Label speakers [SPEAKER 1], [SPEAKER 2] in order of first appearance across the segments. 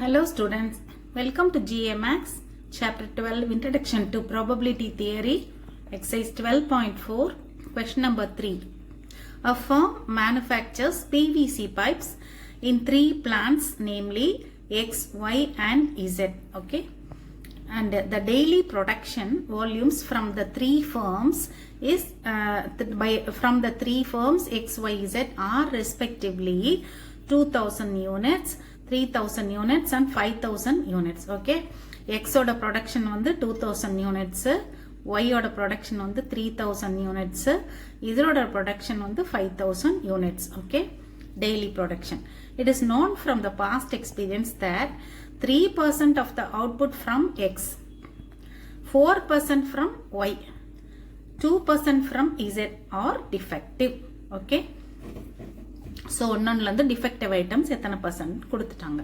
[SPEAKER 1] Hello students, welcome to GA Max Chapter 12 Introduction to Probability Theory Exercise 12.4 Question number 3. A firm manufactures PVC pipes in 3 plants, namely X, Y and Z. Okay, and the daily production volumes from the 3 firms is from the 3 firms X, Y, Z are respectively 2000 units, 3000 units and 5000 units. Okay, X oda production வந்து 2000 units, Y oda production வந்து 3000 units, Z oda production வந்து 5000 units. Okay, daily production. It is known from the past experience that 3% of the output from X, 4% from Y, 2% from Z are defective. Okay, so ஒன்னொன்னுலேருந்து defective items எத்தனை percent கொடுத்துட்டாங்க.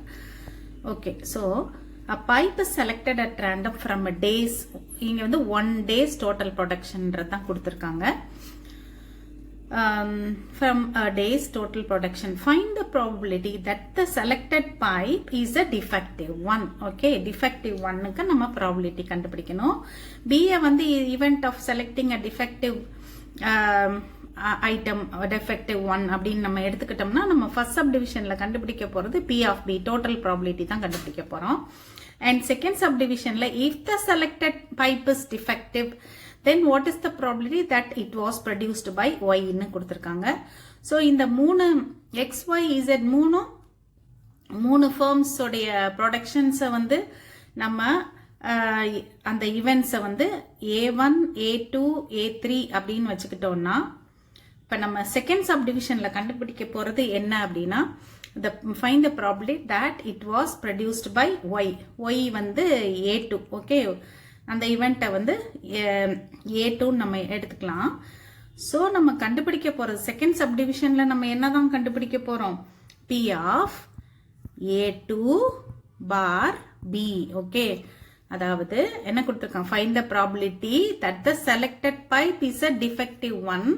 [SPEAKER 1] Okay, so a pipe is selected at random from a days, இங்க வந்து 1 days total production தான் கொடுத்துருக்காங்க. From a day's total production, find the probability that the selected pipe is a defective one. Okay, defective one க்கு நம்ம probability கண்டுபிடிக்கணும். B வந்து event of selecting a defective item defective one அப்படின்னு நம்ம எடுத்துக்கிட்டோம்னா நம்ம first subdivisionல கண்டுபிடிக்க போறது P of B total probability தான் கண்டுபிடிக்க போறோம். And second subdivisionல if the selected pipe is defective, then what is the probability that it was produced by Y ன்னு கொடுத்திருக்காங்க. So இந்த மூணு X, Y, Z மூணு firms உடைய productions வந்து நம்ம அந்த events வந்து A1, A2, A3 அப்படின்னு வச்சுக்கிட்டோம்னா இப்ப நம்ம செகண்ட் சப்டிவிஷன்ல கண்டுபிடிக்க போறது என்ன அப்படின்னா find the probability that it was produced by Y. Y வந்து A2. ஓகே, அந்த ஈவெண்ட்டை வந்து A2 நம்ம எடுத்துக்கலாம். ஸோ நம்ம கண்டுபிடிக்க போறது செகண்ட் சப்டிவிஷன்ல நம்ம என்னதான் கண்டுபிடிக்க போறோம்? P of A2 bar B. Okay, அதாவது என்ன கொடுத்திருக்கான்? find the probability that the selected pipe is a defective one.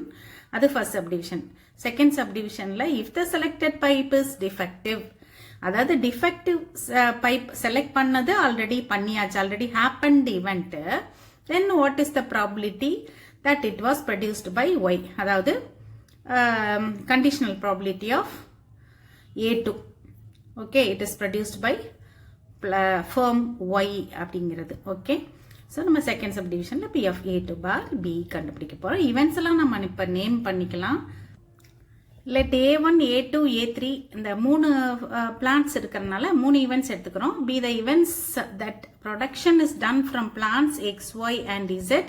[SPEAKER 1] அது first subdivision. Second subdivisionல if the selected pipe is defective, அதாவது defective pipe select பண்ணது already பண்ணியாச்சு, already happened event, then what is the probability that it was produced by Y? அதாவது conditional probability of A2. Okay, it is produced by firm Y அப்படிங்கிறது. Okay, so நம்ம second சப்டிவிஷன்ல P of A2 bar B கண்டுபிடிக்க போறோம். Events எல்லாம் நம்ம இப்ப name பண்ணிக்கலாம். let A1, A2, A3 இந்த மூணு பிளான்ட்ஸ் இருக்கிறதுனால மூணு ஈவெண்ட்ஸ் எடுத்துக்கிறோம். Be the events that production is done from plants X, Y and Z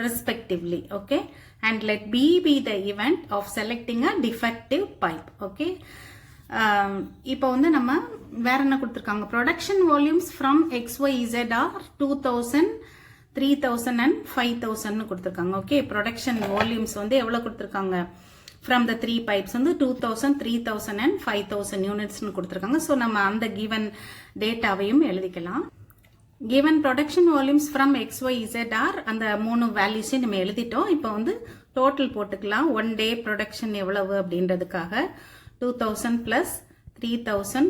[SPEAKER 1] respectively. Okay, and let B be the event of selecting a defective pipe. Okay, இப்போ வந்து நம்ம வேற என்ன கொடுத்திருக்காங்க? Production volumes from XYZ are 2000, 3000 and 5000 கொடுத்திருக்காங்க. Okay, production volumes வந்து எவ்வளவு கொடுத்திருக்காங்க? ஃப்ரம் த 3 பைப்ஸ் வந்து 2000, 3000 and 5000 யூனிட்ஸ்னு கொடுத்திருக்காங்க. ஸோ நம்ம அந்த கிவன் டேட்டாவையும் எழுதிக்கலாம். given production volumes from XYZ are அந்த மூணு வேல்யூஸையும் நம்ம எழுதிட்டோம். இப்போ வந்து டோட்டல் போட்டுக்கலாம். 1 day ப்ரொடக்ஷன் எவ்வளவு அப்படின்றதுக்காக 2000 plus 3000,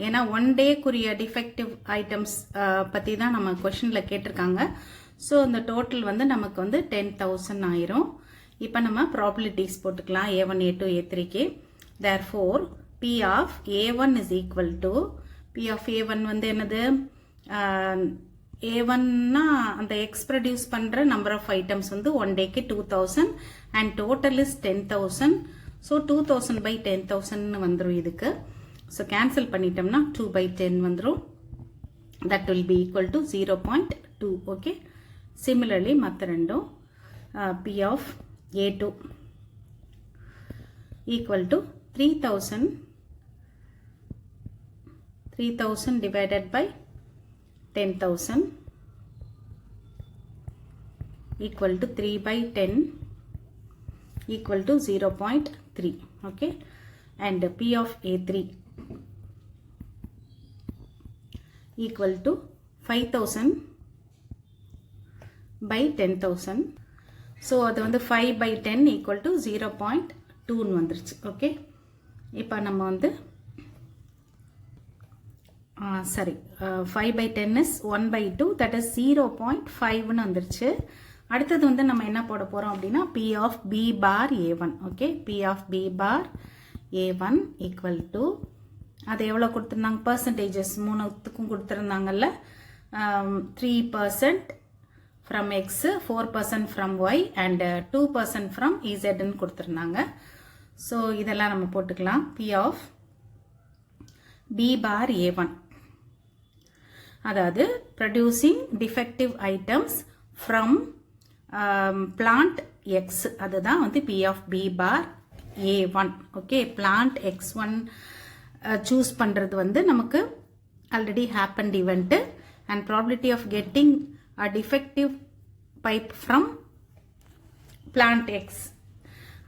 [SPEAKER 1] ஏன்னா 1 டேக்குரிய டிஃபெக்டிவ் ஐட்டம்ஸ் பற்றி தான் நம்ம கொஷனில் கேட்டிருக்காங்க. ஸோ இந்த டோட்டல் வந்து நமக்கு வந்து 10,000 ஆயிரும். இப்போ நம்ம ப்ராபபிலிட்டிஸ் போட்டுக்கலாம் A1, A2, A3க்கு. therefore P of A1 is equal to P of A1 வந்து என்னது? A1னா அந்த எக்ஸ் ப்ரொடியூஸ் பண்ணுற நம்பர் ஆஃப் ஐட்டம்ஸ் வந்து 1 டேக்கு 2000 and total is 10,000. So 2000 by 10,000 வந்துடும் இதுக்கு. ஸோ கேன்சல் பண்ணிட்டோம்னா 2 by 10 வந்துடும். That will be equal to 0.2. Okay, similarly மற்ற ரெண்டும் P of A2 equal to 3000 divided by 10,000 equal to 3 by 10 equal to 0.3. okay, and P of A3 equal to 5000 by 10,000. so அது வந்து 5 by 10 equal to 0.2 வந்துருச்சு. okay, இப்போ நம்ம வந்து சரி 5/10 is 1/2, that is 0.5ன்னு வந்துருச்சு. அடுத்தது வந்து நம்ம என்ன போட போகிறோம் அப்படின்னா P of B bar A1. Okay, P of B bar A1 equal to, அது எவ்வளோ கொடுத்துருந்தாங்க, பர்சன்டேஜஸ் மூணுத்துக்கும் கொடுத்துருந்தாங்கல்ல, 3% from X, 4% from Y and 2% from Zன்னு கொடுத்துருந்தாங்க. ஸோ இதெல்லாம் நம்ம போட்டுக்கலாம். P of B bar A1, அதாவது producing defective items from plant X, அதுதான் வந்து P of B bar A1. Okay, plant X1 choose பண்ணுறது வந்து நமக்கு already happened event and probability of getting a defective pipe from plant X,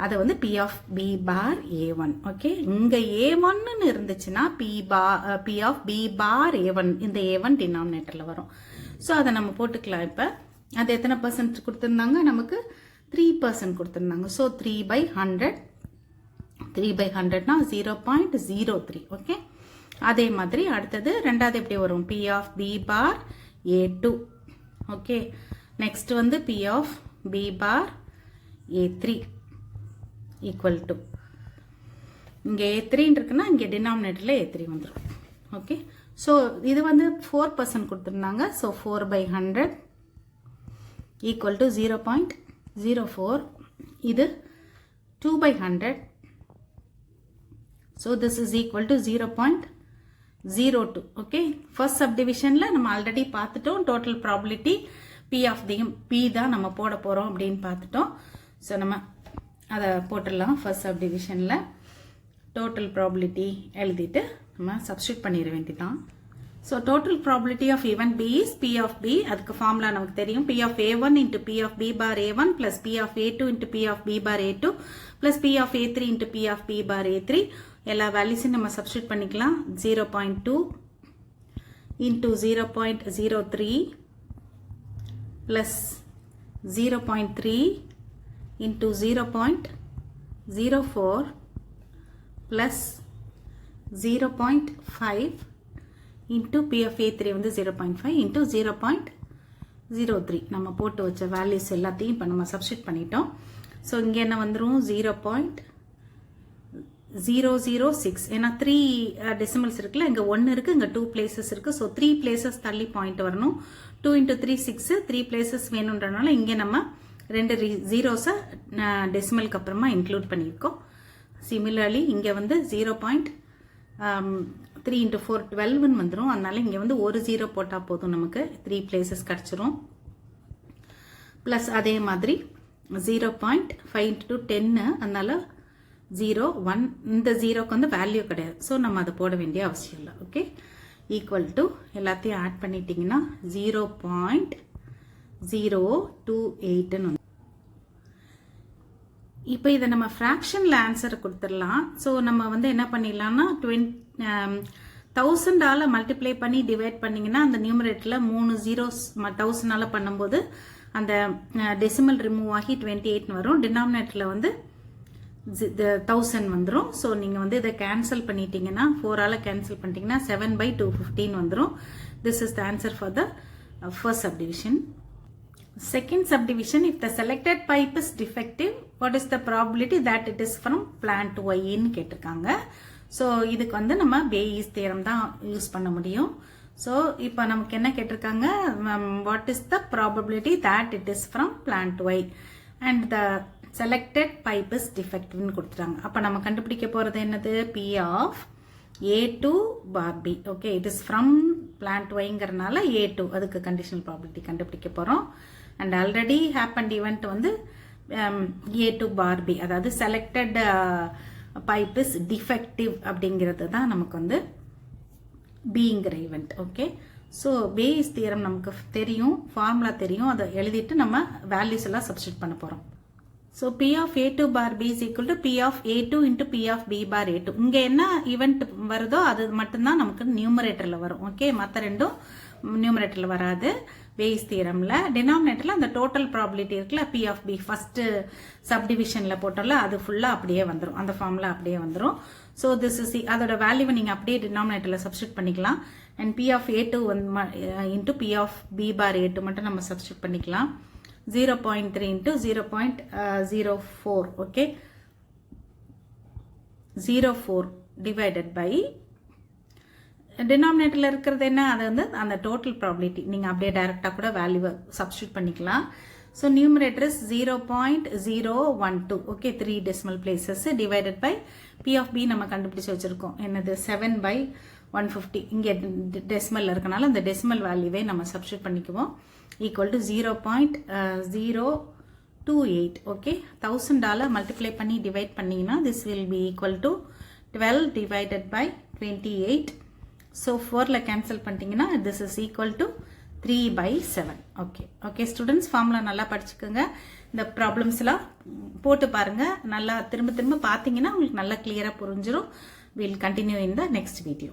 [SPEAKER 1] அது வந்து P of B bar A1. Okay, இங்க A1ன்னு இருந்துச்சுன்னா P of B bar A1, இந்த A1 டினாமினேட்டர்ல வரும். So அதை நம்ம போட்டுக்கலாம். இப்போ அது எத்தனை பர்சன்ட் கொடுத்துருந்தாங்க, நமக்கு 3% கொடுத்துருந்தாங்க. ஸோ 3/100, 3/100னா 0.03. ஓகே, அதே மாதிரி அடுத்தது ரெண்டாவது எப்படி வரும், P of B bar A2. Okay, next வந்து P of B bar A3 equal to, இங்கே A3 இருக்குன்னா இங்கே டினாமினேட்டரில் A3 வந்துடும். ஓகே, ஸோ இது வந்து 4% கொடுத்துருந்தாங்க. So 4/100 equal to 0.04. இது 2/100. So this is equal to 0.02. Okay, first சப்டிவிஷனில் நம்ம ஆல்ரெடி பார்த்துட்டோம். Total probability P of P தான் நம்ம போட போகிறோம் அப்படின்னு பார்த்துட்டோம். ஸோ நம்ம அதை போட்டுடலாம். ஃபர்ஸ்ட் சப்டிவிஷனில் டோட்டல் ப்ராபபிலிட்டி எழுதிட்டு நம்ம சப்ஸ்டியூட் பண்ணிட வேண்டியதான். So total probability of event B is P of B. அதுக்கு ஃபார்முலா நமக்கு தெரியும். P of A1 into P of B bar A1 plus P of A2 into P of B bar A2 plus P of A3 into P of B bar A3. எல்லா வேல்யூஸையும் நம்ம substitute பண்ணிக்கலாம். 0.2 into 0.03 plus 0.3 into 0.04 plus 0.5 into P of A3 வந்து 0.5 into 0.03. நம்ம போட்டு வச்ச values எல்லாத்தையும் இப்போ நம்ம சப்ஸ்டியூட் பண்ணிட்டோம். ஸோ இங்கே என்ன வந்துடும், 0.006. ஏன்னா 3 டெசிமல்ஸ் இருக்குல்ல, இங்கே 1 இருக்குது, இங்கே 2 பிளேசஸ் இருக்குது. ஸோ 3 பிளேசஸ் தள்ளி பாயிண்ட் வரணும். 2 into 3 6, 3 பிளேசஸ் வேணுன்றனால இங்கே நம்ம 2 ஜீரோஸை டெசிமலுக்கு அப்புறமா இன்க்ளூட் பண்ணியிருக்கோம். சிமிலர்லி இங்கே வந்து 0.3 into 4 12ன்னு வந்துடும். அதனால இங்கே வந்து ஒரு 0 போட்டால் போதும், நமக்கு 3 பிளேசஸ் கிடச்சிரும். ப்ளஸ் அதே மாதிரி 0.5 into 10, அதனால 0 1, இந்த 0க்கு வந்து வேல்யூ கிடையாது. ஸோ நம்ம அதை போட வேண்டிய அவசியம் இல்லை. ஓகே, ஈக்குவல் டு எல்லாத்தையும் ஆட் பண்ணிட்டீங்கன்னா 0.028ன்னு. இப்போ இதை நம்ம ஃப்ராக்ஷனில் ஆன்சர் கொடுத்துடலாம். ஸோ நம்ம வந்து என்ன பண்ணிடலாம்னா 1000ஆல் மல்டிப்ளை பண்ணி டிவைட் பண்ணிங்கன்னா அந்த நியூமரேட்டரில் 3 zeros 1000ஆல் பண்ணும்போது அந்த டெசிமல் ரிமூவ் ஆகி 28ன்னு வரும். டினாமினேட்டரில் வந்து 1000 வந்துடும். ஸோ நீங்கள் வந்து இதை கேன்சல் பண்ணிட்டீங்கன்னா 4ஆல் கேன்சல் பண்ணிட்டீங்கன்னா 7/215 வந்துடும். This is the answer for the first subdivision. Second subdivision, if the selected pipe is defective, what is the probability that it is from plant Y ன்னு கேட்டிருக்காங்க. ஸோ இதுக்கு வந்து நம்ம Bayes theorem தான் use பண்ண முடியும். ஸோ இப்போ நமக்கு என்ன கேட்டிருக்காங்க, what is the probability that it is from plant Y and the selected pipe is defective ன்னு கொடுத்துட்டாங்க. அப்போ நம்ம கண்டுபிடிக்க போகிறது என்னது, P of A2 bar B. Okay, it is from plant Yங்கிறனால A2, அதுக்கு கண்டிஷனல் ப்ராபபிலிட்டி கண்டுபிடிக்க போகிறோம். அண்ட் ஆல்ரெடி ஹேப்பன்ட் ஈவெண்ட் வந்து A2 bar B, அதாவது செலக்டட் பைப் இஸ் டிஃபெக்டிவ் அப்படிங்கிறது தான் நமக்கு வந்து Bங்கிற event. Okay, so Bayes theorem நமக்கு தெரியும், ஃபார்முலா தெரியும், அதை எழுதிட்டு நம்ம வேல்யூஸ் எல்லாம் சப்ஸ்டியூட் பண்ண போகிறோம். So P of A2 bar B is equal to P of A2 into P of B bar A2. இங்கே என்ன ஈவெண்ட் வருதோ அது மட்டும்தான் நமக்கு நியூமரேட்டரில் வரும். ஓகே, மற்ற ரெண்டும் நியூமரேட்டரில் வராது. Bayes theoremல டினாமினேட்டரில் அந்த டோட்டல் ப்ராபபிலிட்டி இருக்குல்ல, P of B ஃபர்ஸ்ட் சப்டிவிஷனில் போட்டோம்ல, அது ஃபுல்லாக அப்படியே வந்துடும், அந்த ஃபார்முலா அப்படியே வந்துடும். ஸோ திஸ் இஸ் அதோட வேல்யூவை நீங்கள் அப்படியே டினாமினேட்டரில் சப்ஸ்டியூட் பண்ணிக்கலாம். And P of A2 into P of B bar A2 மட்டும் நம்ம சப்ஸ்டியூட் பண்ணிக்கலாம். 0.3 இன்ட்டு 0.04 ஓகே 04 divided by denominatorல இருக்கிறது என்ன, அது வந்து அந்த டோட்டல் ப்ராபபிலிட்டி. நீங்கள் அப்படியே டைரக்டாக கூட வேல்யூவை சப்ஸ்டியூட் பண்ணிக்கலாம். So numerator is 0.012 okay 3 decimal places divided by P of B நம்ம கண்டுபிடிச்சு வச்சிருக்கோம் என்னது 7/150. இங்கே டெசிமல் இருக்கனால அந்த டெசிமல் வேல்யூவே நம்ம சப்ஸ்டியூட் பண்ணிக்குவோம். Equal to 0.028 okay. $1000 மல்டிப்ளை பண்ணி டிவைட் பண்ணிங்கன்னா this will be equal to 12 divided by 28. So 4ல cancel பண்ணிட்டீங்கன்னா this is equal to 3/7 okay. Okay students, formula நல்லா படிச்சுக்கோங்க. இந்த ப்ராப்ளம்ஸ்லாம் போட்டு பாருங்க. நல்லா திரும்ப திரும்ப பார்த்தீங்கன்னா உங்களுக்கு நல்லா கிளியராக புரிஞ்சிடும். We'll continue in the next video.